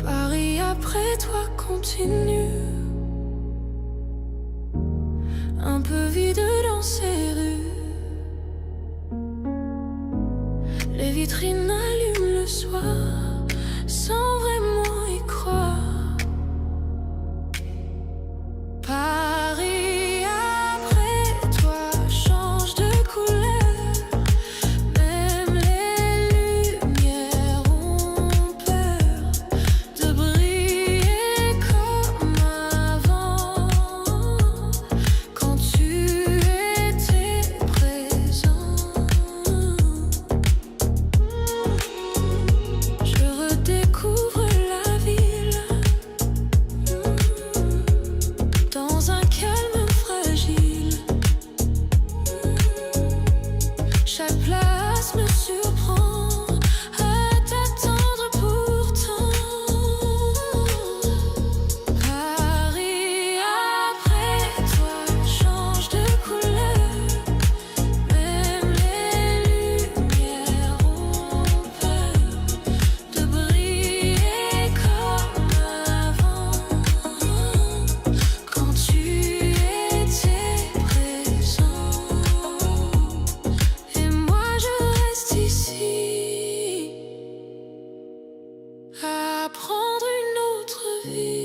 Paris après toi continue, un peu vide dans ces rues. Les vitrines allument le soir sans vraiment y croire. Paris après toi change de couleur, même les lumières ont peur de briller comme avant, quand tu étais présent. Je redécouvre la ville dans un calme fragile. Chaque place me surprend à t'attendre pourtant. Paris après toi change de couleur, même les lumières ont peur de briller comme avant, quand tu étais présent. Et moi je reste ici à prendre une autre vie.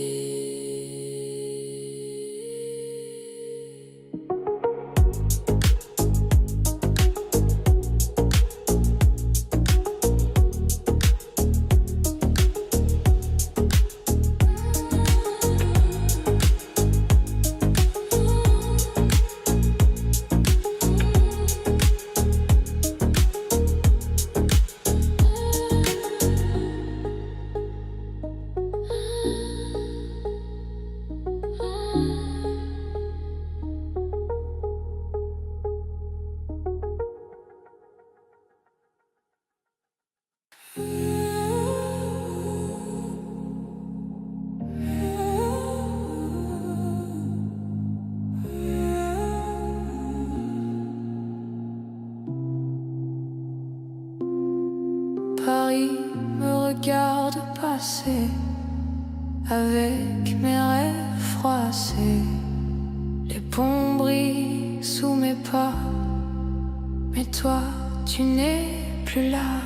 Paris me regarde passer avec mes rêves froissés. Les ponts brillent sous mes pas, mais toi tu n'es plus là.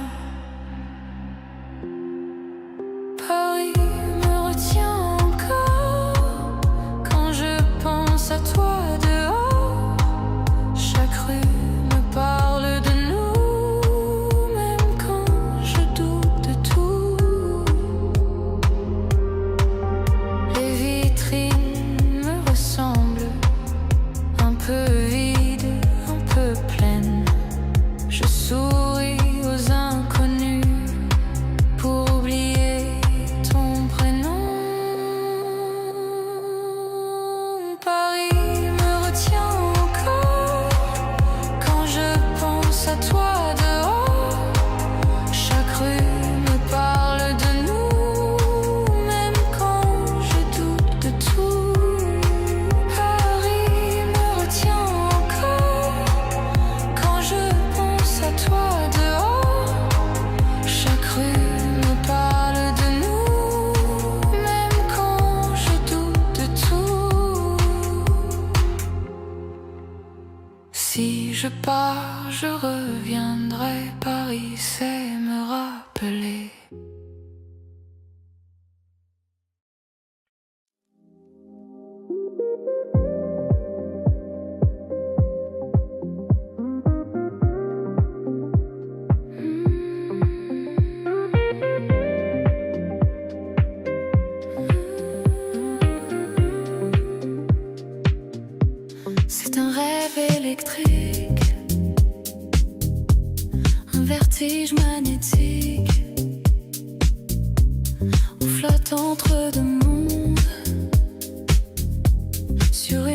Paris me retient encore quand je pense à toi dehors. Chaque rue me parle de nous, même quand je doute de tout. Les vitrines me ressemblent, un peu vides, un peu pleines. Je souris aux inconnus pour oublier ton prénom. Paris me retient encore quand je pense à toi dehors. Chaque rue me parle de nous, même quand je doute de tout. Paris me retient encore quand je pense à toi dehors. Chaque rue me parle de nous, même quand je doute de tout. Si je pars, je reviendrai. Paris sait me rappeler. C'est un rêve électrique, un vertige magnétique. On flotte entre deux mondes sur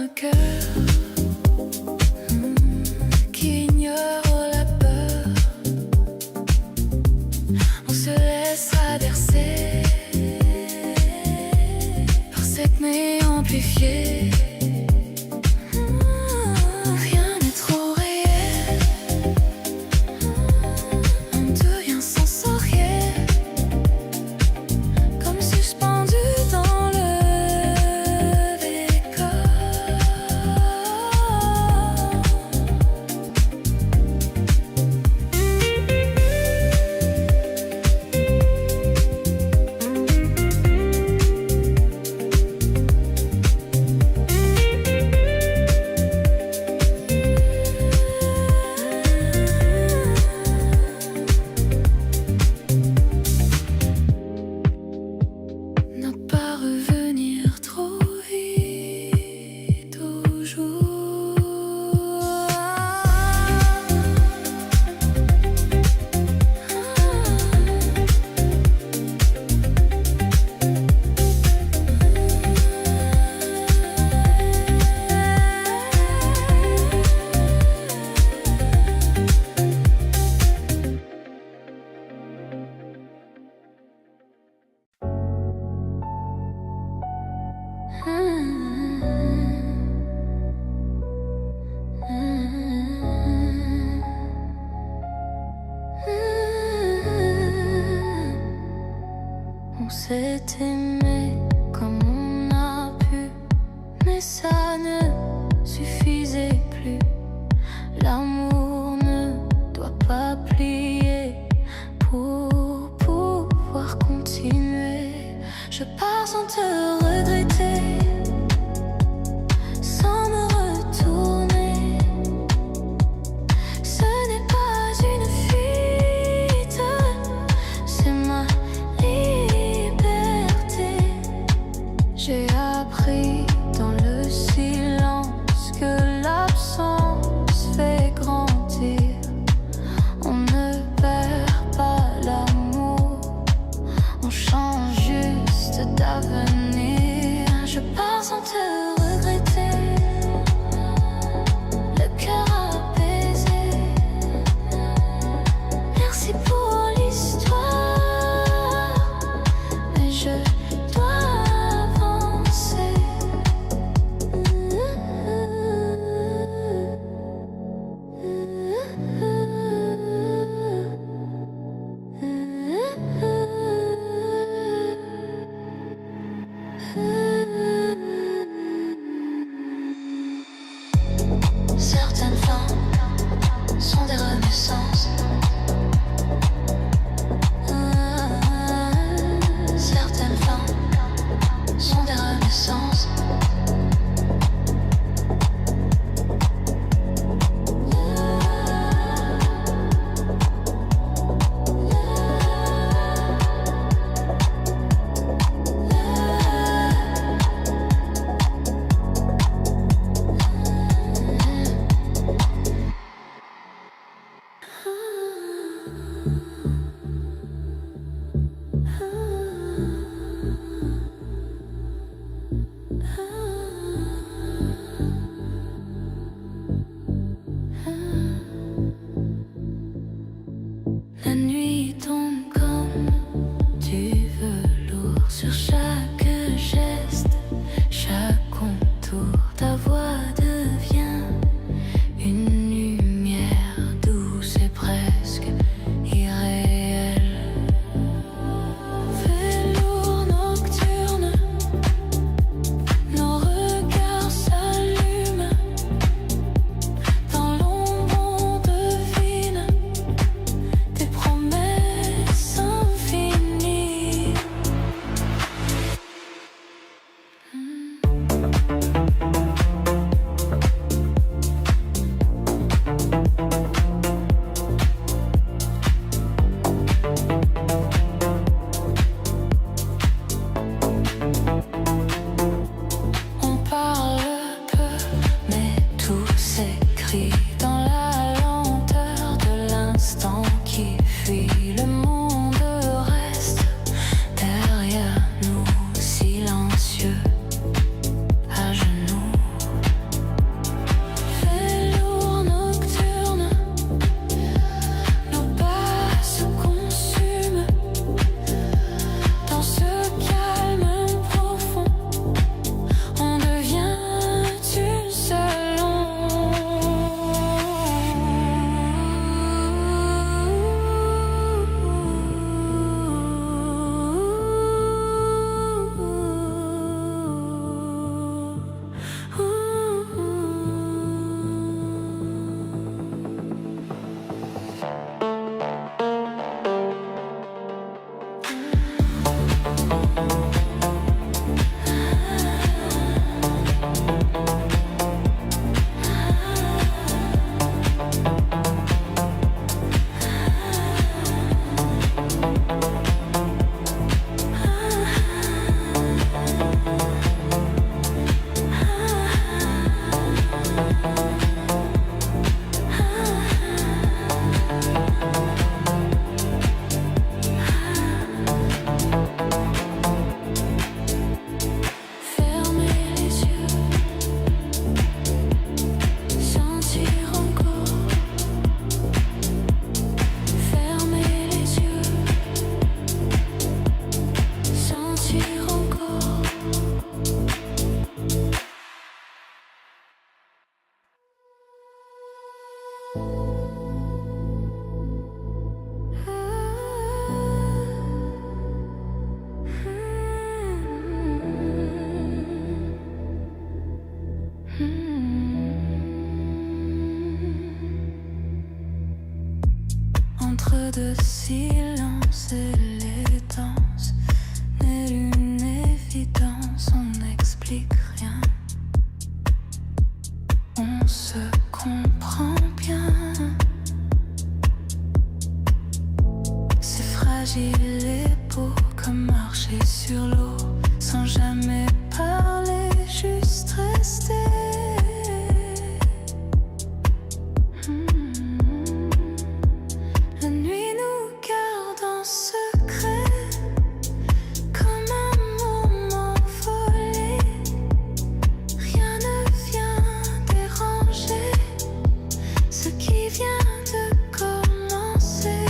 un cœur qui ignore la peur. On se laissera bercer par cette nuit amplifiée. Rien n'est trop réel, on devient sensoriel, comme suspendu dans le décor. Ne pas revenir trop vite au jour. On s'est aimé comme on a pu, mais ça ne suffisait plus. L'amour ne doit pas plier pour pouvoir continuer. Je pars sans te regretter, sans me retourner. Ce n'est pas une fuite, c'est ma liberté. J'ai appris dans le silence que l'absence fait grandir. On ne perd pas l'amour, on change juste d'avenir. Je pars sans te regretter, le cœur apaisé. Merci pour l'histoire, mais je dois avancer. Certaines fins sont des renaissances. Certaines fins sont des renaissances. La nuit tombe comme du velours sur chaque geste, chaque contour. Ta voix devient une lumière douce et près. entre deux silences et les danses n'est une évidence, on n'explique rien. On se comprend bien. C'est fragile et beau comme marcher sur l'eau sans jamais parler, juste rester. La nuit nous garde en secret comme un moment volé. Rien ne vient déranger ce qui vient de commencer.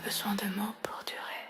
Besoin de mots pour durer.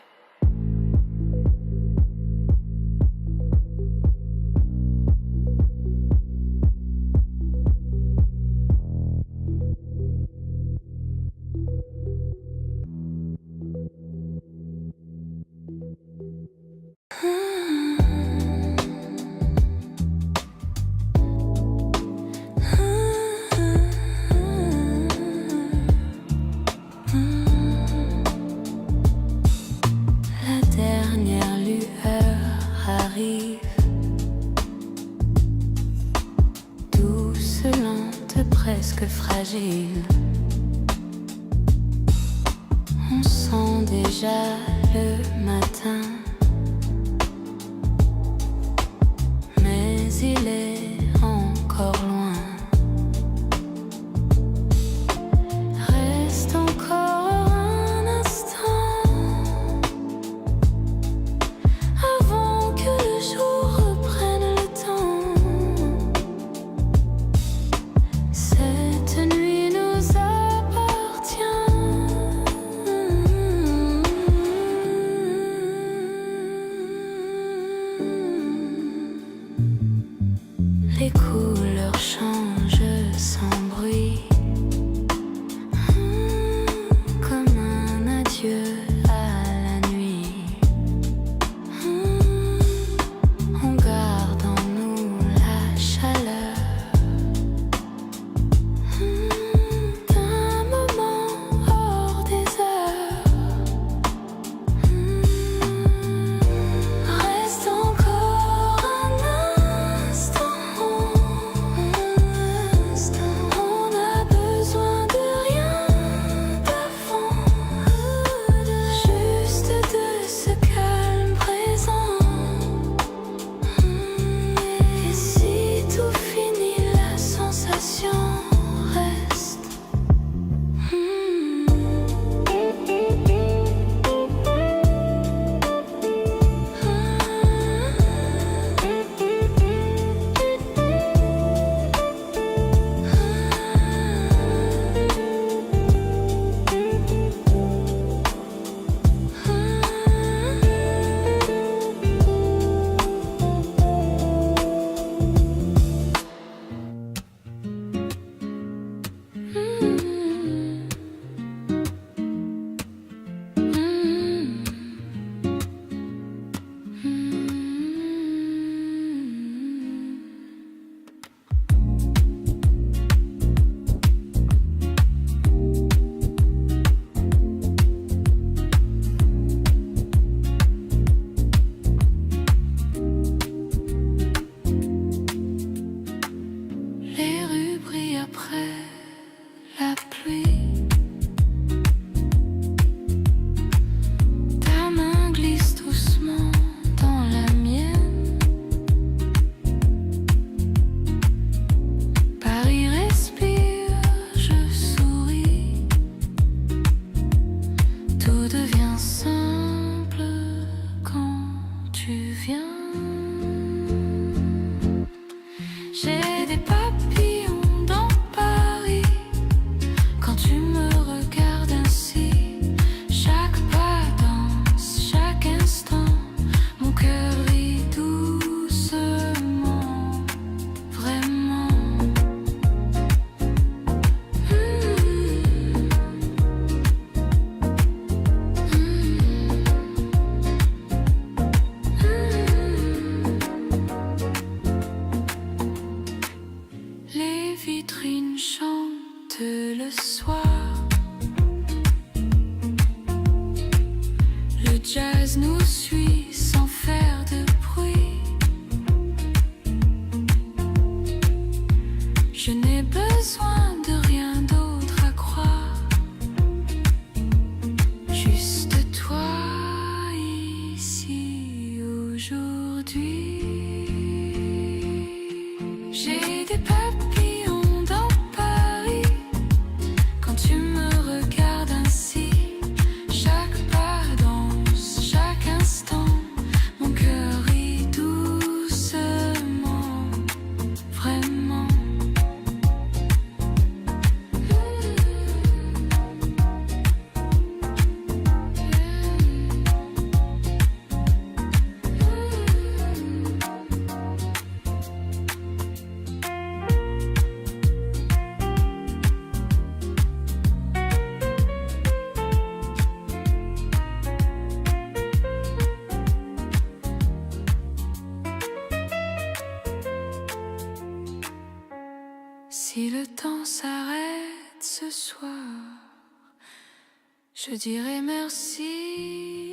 Douce, lente, presque fragile. On sent déjà le matin, mais il est encore loin. Reste encore un instant avant que le jour reprenne le temps. Cette nuit nous appartient. Les couleurs changent sans bruit, comme un adieu à la nuit. On garde en nous la chaleur d'un moment hors des heures. Reste encore un instant. jazz nous suit sans faire de bruit. Je n'ai besoin de rien d'autre à croire, juste toi ici aujourd'hui. J'ai des papillons dans Paris quand tu me regardes ainsi. Chaque pas danse, chaque instant, mon cœur rit doucement, vraiment. Si le temps s'arrête ce soir, je dirai merci.